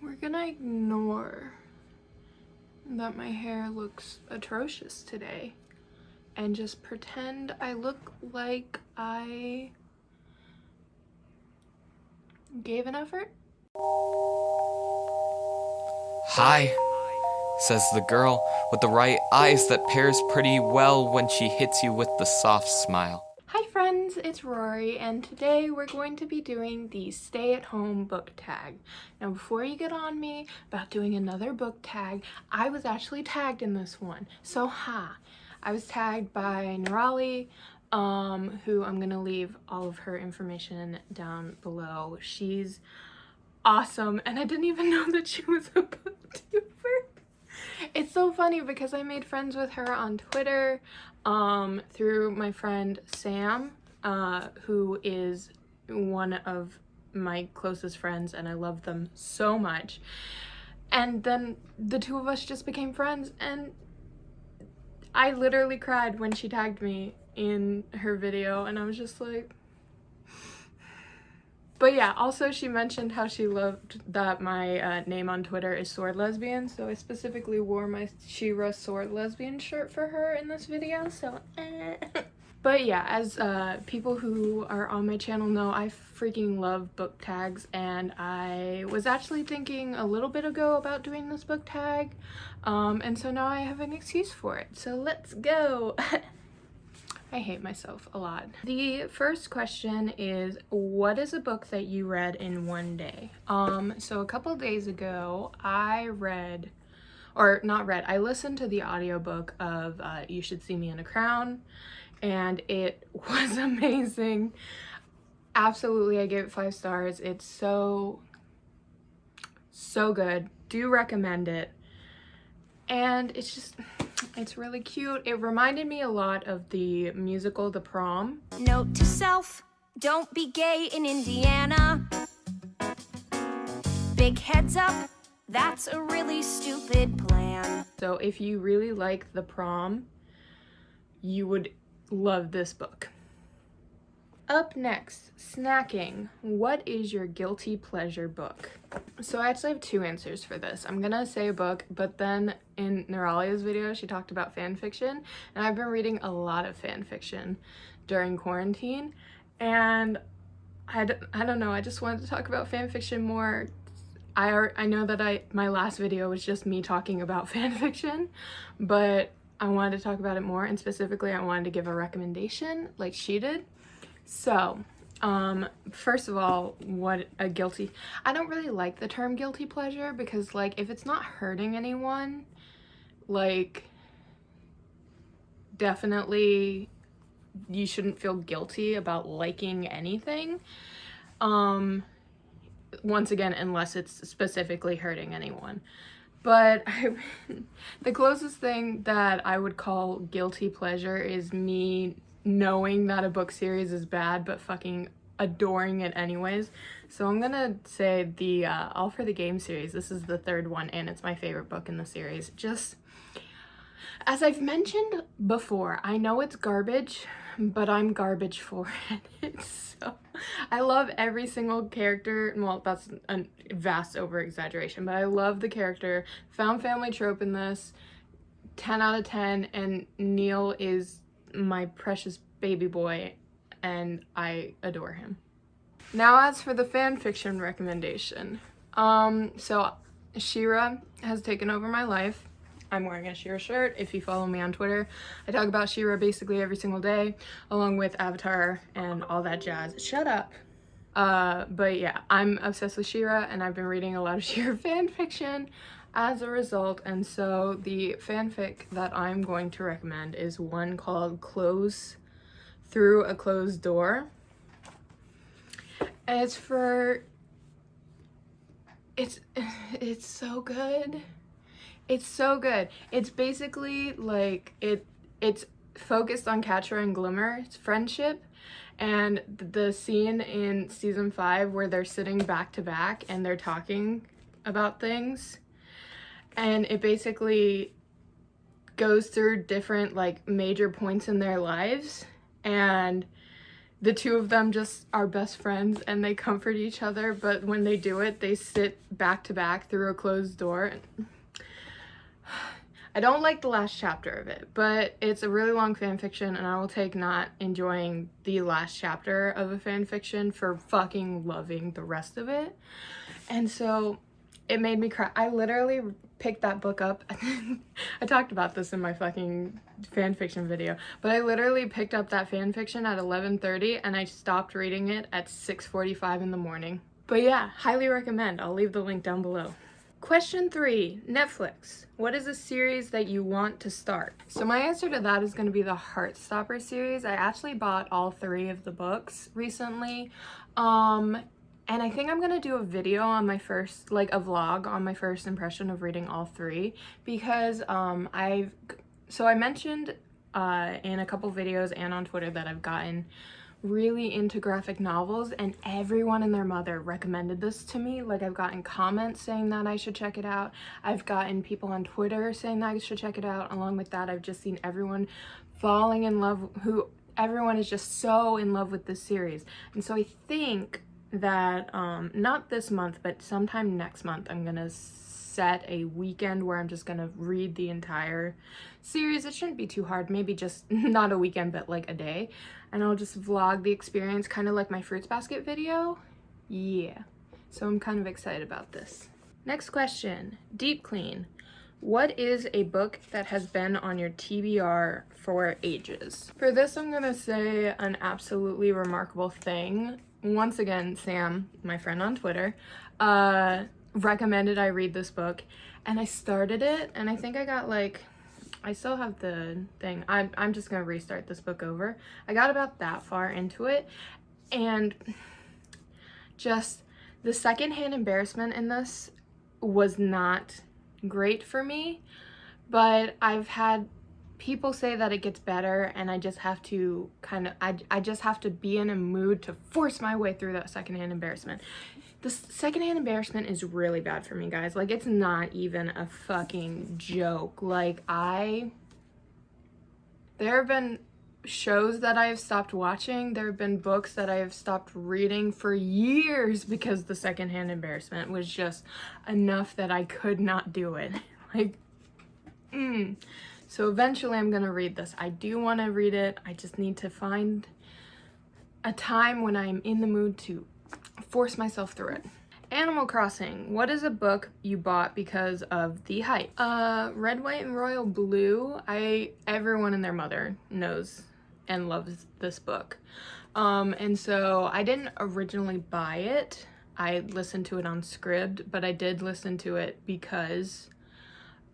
We're gonna ignore that my hair looks atrocious today and just pretend I look like I gave an effort. Hi, says the girl with the right eyes that pairs pretty well when she hits you with the soft smile. Hi friends, it's Rory, and today we're going to be doing the stay-at-home book tag. Now before you get on me about doing another book tag, I was actually tagged in this one. So I was tagged by Nirali, who I'm gonna leave all of her information down below. She's awesome, and I didn't even know that she was a booktuber. It's so funny because I made friends with her on Twitter through my friend Sam, who is one of my closest friends, and I love them so much. And then the two of us just became friends, and I literally cried when she tagged me in her video, and I was just like... But yeah, also she mentioned how she loved that my name on Twitter is Sword Lesbian, so I specifically wore my She-Ra Sword Lesbian shirt for her in this video, so But yeah, as people who are on my channel know, I freaking love book tags, and I was actually thinking a little bit ago about doing this book tag, and so now I have an excuse for it, so let's go! I hate myself a lot. The first question is, what is a book that you read in one day? So a couple days ago, I listened to the audiobook of You Should See Me in a Crown, and it was amazing. Absolutely, I gave it 5 stars. It's so good. Do recommend it. And it's really cute. It reminded me a lot of the musical The Prom. Note to self, don't be gay in Indiana. Big heads up, that's a really stupid plan. So if you really like The Prom, you would love this book. Up next, snacking. What is your guilty pleasure book? So I actually have 2 answers for this. I'm gonna say a book, but then in Nirali's video, she talked about fan fiction, and I've been reading a lot of fan fiction during quarantine, and I don't know, I just wanted to talk about fan fiction more. I know that my last video was just me talking about fan fiction, but I wanted to talk about it more, and specifically I wanted to give a recommendation like she did. So, first of all, I don't really like the term guilty pleasure, because like if it's not hurting anyone, like definitely you shouldn't feel guilty about liking anything. Once again, unless it's specifically hurting anyone. But the closest thing that I would call guilty pleasure is me knowing that a book series is bad but fucking adoring it anyways. So I'm gonna say the All for the Game series. This is the 3rd one, and it's my favorite book in the series. Just as I've mentioned before, I know it's garbage, but I'm garbage for it. So I love every single character. Well, that's a vast over exaggeration, but I love the character. Found family trope in this, 10 out of 10, and Neil is my precious baby boy, and I adore him. Now as for the fan fiction recommendation, so She-Ra has taken over my life. I'm wearing a She-Ra shirt. If you follow me on Twitter, I talk about She-Ra basically every single day, along with Avatar and all that jazz. Shut up. But yeah, I'm obsessed with She-Ra, and I've been reading a lot of She-Ra fan fiction as a result, and so the fanfic that I'm going to recommend is one called Close Through a Closed Door. And it's so good. It's so good. It's basically like it's focused on Catra and Glimmer's friendship, and the scene in season 5 where they're sitting back to back and they're talking about things, and it basically goes through different like major points in their lives, and the two of them just are best friends and they comfort each other, but when they do it, they sit back to back through a closed door. I don't like the last chapter of it, but it's a really long fan fiction, and I will take not enjoying the last chapter of a fan fiction for fucking loving the rest of it. And so it made me cry. I literally picked that book up. I talked about this in my fucking fan fiction video, but I literally picked up that fan fiction at 11:30 and I stopped reading it at 6:45 in the morning. But yeah, highly recommend. I'll leave the link down below. Question 3, Netflix. What is a series that you want to start? So my answer to that is going to be the Heartstopper series. I actually bought all 3 of the books recently. And I think I'm going to do a video on my first, like a vlog on my first impression of reading all 3, because I mentioned in a couple videos and on Twitter that I've gotten really into graphic novels, and everyone and their mother recommended this to me. Like, I've gotten comments saying that I should check it out. I've gotten people on Twitter saying that I should check it out. Along with that, I've just seen everyone falling in love, everyone is just so in love with this series. And so I think that not this month, but sometime next month, I'm gonna set a weekend where I'm just gonna read the entire series. It shouldn't be too hard, maybe just not a weekend, but like a day, and I'll just vlog the experience, kind of like my fruits basket video. Yeah, so I'm kind of excited about this. Next question, Deep Clean. What is a book that has been on your TBR for ages? For this, I'm gonna say an absolutely remarkable thing. Once again, Sam, my friend on Twitter, recommended I read this book, and I started it, and I think I got like, I still have the thing. I'm just gonna restart this book over. I got about that far into it, and just the secondhand embarrassment in this was not great for me, but I've had people say that it gets better, and I just have to I just have to be in a mood to force my way through that secondhand embarrassment. The secondhand embarrassment is really bad for me, guys. Like, it's not even a fucking joke. Like, there have been shows that I have stopped watching. There have been books that I have stopped reading for years because the secondhand embarrassment was just enough that I could not do it. Like, So eventually I'm gonna read this. I do want to read it. I just need to find a time when I'm in the mood to force myself through it. Animal Crossing. What is a book you bought because of the hype? Red, White, and Royal Blue. Everyone and their mother knows and loves this book. And so I didn't originally buy it. I listened to it on Scribd, but I did listen to it because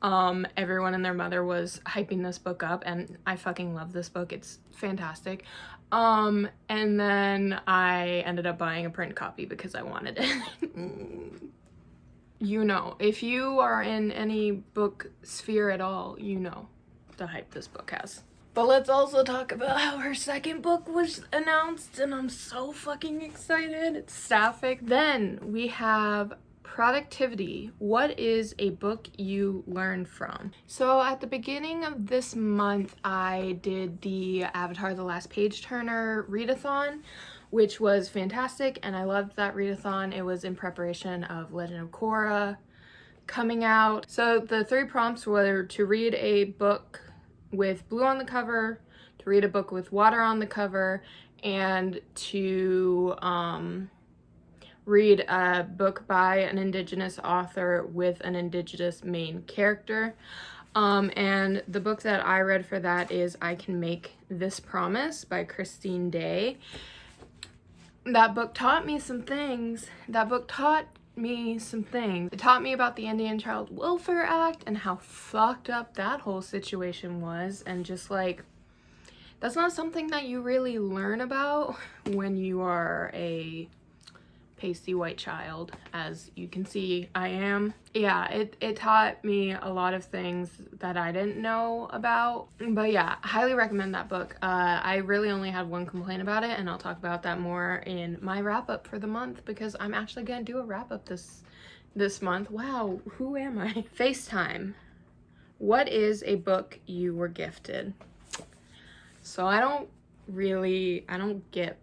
everyone and their mother was hyping this book up, and I fucking love this book. It's fantastic. And then I ended up buying a print copy because I wanted it. You know, if you are in any book sphere at all, you know the hype this book has. But let's also talk about how her second book was announced, and I'm so fucking excited. It's Sapphic. Then we have Productivity. What is a book you learned from? So at the beginning of this month, I did the Avatar The Last Page Turner readathon, which was fantastic, and I loved that readathon. It was in preparation of Legend of Korra coming out. So the 3 prompts were to read a book with blue on the cover, to read a book with water on the cover, and to read a book by an Indigenous author with an Indigenous main character. And the book that I read for that is I Can Make This Promise by Christine Day. That book taught me some things. It taught me about the Indian Child Welfare Act and how fucked up that whole situation was, and just like, that's not something that you really learn about when you are a pasty white child, as you can see I am. Yeah, it taught me a lot of things that I didn't know about. But yeah, highly recommend that book. I really only had one complaint about it, and I'll talk about that more in my wrap-up for the month, because I'm actually gonna do a wrap-up this month. Wow, who am I? FaceTime. What is a book you were gifted? So I don't get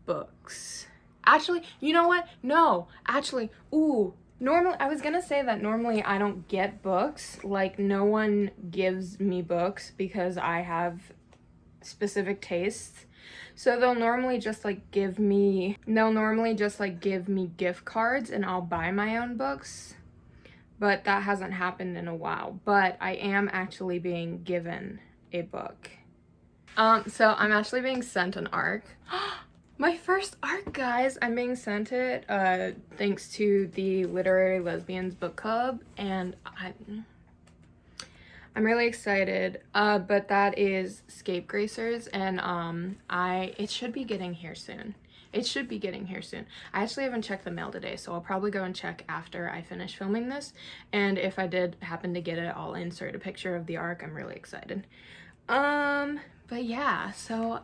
books. Actually, you know what? No, actually, ooh. Normally, I was gonna say that normally I don't get books. Like, no one gives me books because I have specific tastes. So they'll normally just like give me gift cards and I'll buy my own books. But that hasn't happened in a while. But I am actually being given a book. So I'm actually being sent an ARC. My first ARC, guys! I'm being sent it thanks to the Literary Lesbians book club, and I'm really excited. But that is Scapegracers, and it should be getting here soon. It should be getting here soon. I actually haven't checked the mail today, so I'll probably go and check after I finish filming this. And if I did happen to get it, I'll insert a picture of the ARC. I'm really excited. But yeah, so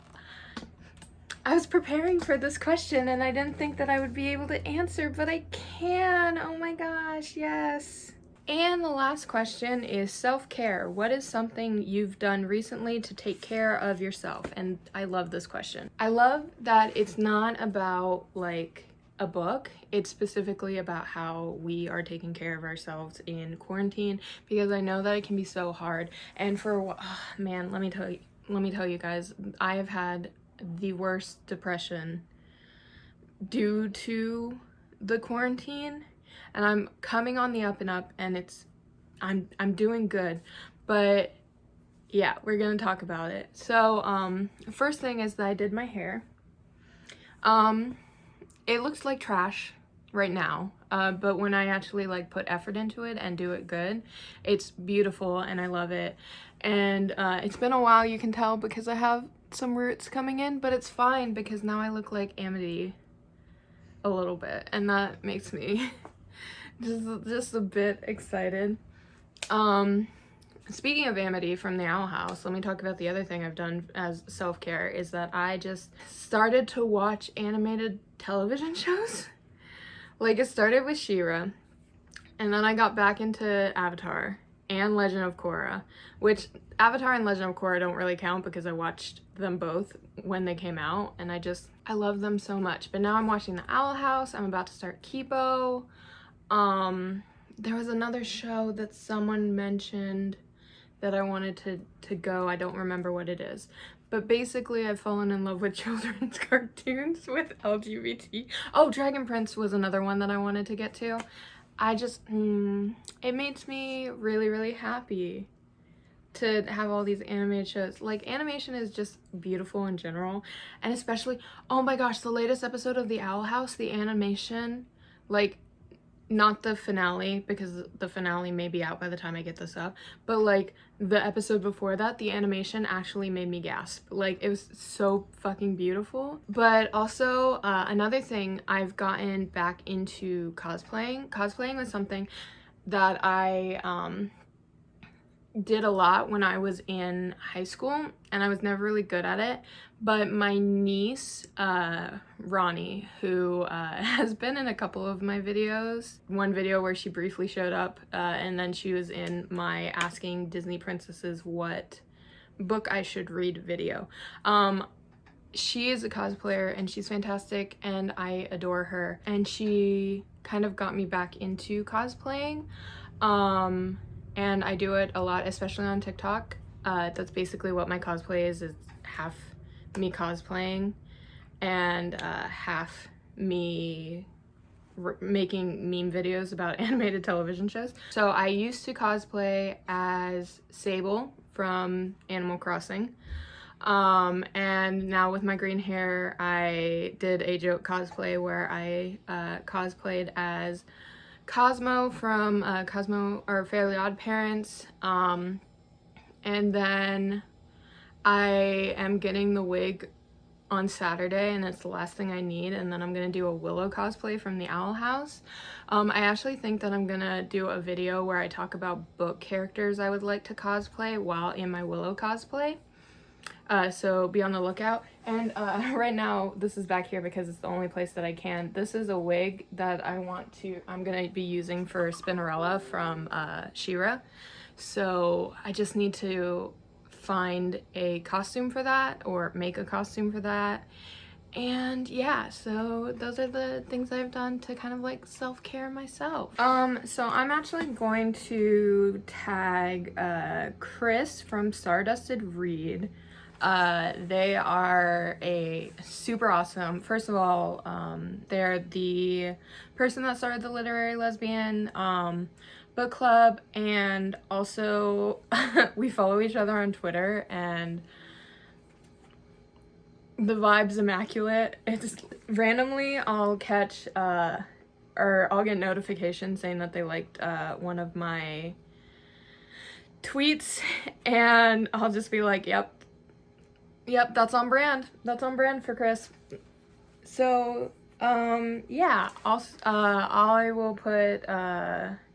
I was preparing for this question and I didn't think that I would be able to answer, but I can. Oh my gosh, yes. And the last question is self-care. What is something you've done recently to take care of yourself? And I love this question. I love that it's not about like a book. It's specifically about how we are taking care of ourselves in quarantine, because I know that it can be so hard. And man, let me tell you guys, I have had the worst depression due to the quarantine, and I'm coming on the up and up, and I'm doing good. But yeah, we're gonna talk about it. So first thing is that I did my hair. It looks like trash right now, but when I actually like put effort into it and do it good, it's beautiful and I love it. And it's been a while, you can tell, because I have some roots coming in, but it's fine because now I look like Amity a little bit, and that makes me just a bit excited. Speaking of Amity from the Owl House, let me talk about the other thing I've done as self-care, is that I just started to watch animated television shows. Like, it started with She-Ra, and then I got back into Avatar and Legend of Korra, which Avatar and Legend of Korra don't really count because I watched them both when they came out, and I love them so much. But now I'm watching the Owl House. I'm about to start Kipo. There was another show that someone mentioned that I wanted to go. I don't remember what it is. But basically, I've fallen in love with children's cartoons with LGBT. Oh, Dragon Prince was another one that I wanted to get to. It makes me really, really happy to have all these animated shows. Like, animation is just beautiful in general. And especially, oh my gosh, the latest episode of The Owl House, the animation, like, not the finale, because the finale may be out by the time I get this up, but like the episode before that, the animation actually made me gasp. Like, it was so fucking beautiful. But also another thing, I've gotten back into cosplaying. Cosplaying was something that I did a lot when I was in high school, and I was never really good at it. But my niece, Ronnie, who has been in a couple of my videos, one video where she briefly showed up, and then she was in my asking Disney princesses what book I should read video. She is a cosplayer and she's fantastic and I adore her, and she kind of got me back into cosplaying. And I do it a lot, especially on TikTok. That's basically what my cosplay is half me cosplaying and half me making meme videos about animated television shows. So I used to cosplay as Sable from Animal Crossing. And now with my green hair, I did a joke cosplay where I cosplayed as Cosmo from Cosmo or Fairly Odd Parents, and then I am getting the wig on Saturday, and it's the last thing I need, and then I'm gonna do a Willow cosplay from the Owl House. I actually think that I'm gonna do a video where I talk about book characters I would like to cosplay while in my Willow cosplay. So be on the lookout. And right now, this is back here because it's the only place that I can. This is a wig that I'm gonna be using for Spinnerella from She-Ra. So I just need to find a costume for that, or make a costume for that. And yeah, so those are the things I've done to kind of like self-care myself. So I'm actually going to tag Chris from Stardusted Read. They are a super awesome, first of all, they're the person that started the Literary Lesbian book club, and also we follow each other on Twitter, and the vibe's immaculate. It's randomly I'll catch or I'll get notifications saying that they liked one of my tweets, and I'll just be like, yep, that's on brand. That's on brand for Chris. So yeah, I will put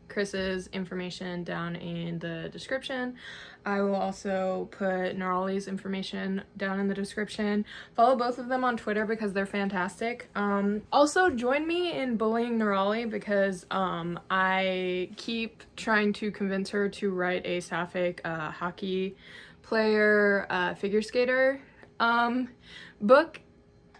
Chris's information down in the description. I will also put Nirali's information down in the description. Follow both of them on Twitter because they're fantastic. Also join me in bullying Nirali because I keep trying to convince her to write a sapphic hockey player figure skater book,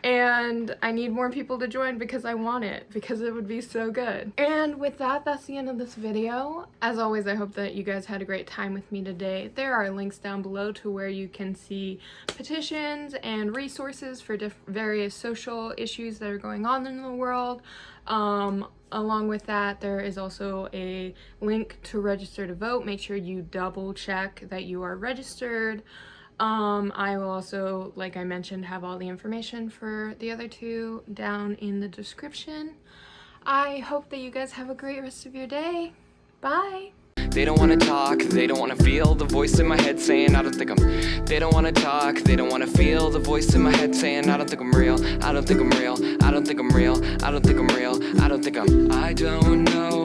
and I need more people to join because I want it, because it would be so good. And with that, that's the end of this video. As always, I hope that you guys had a great time with me today. There are links down below to where you can see petitions and resources for various social issues that are going on in the world. Along with that, there is also a link to register to vote. Make sure you double check that you are registered. I will also, like I mentioned, have all the information for the other two down in the description. I hope that you guys have a great rest of your day. Bye! They don't wanna talk, they don't wanna feel the voice in my head saying I don't think I'm. They don't wanna talk, they don't wanna feel the voice in my head saying I don't think I'm real, I don't think I'm real, I don't think I'm real, I don't think I'm real, I don't think I'm. I don't know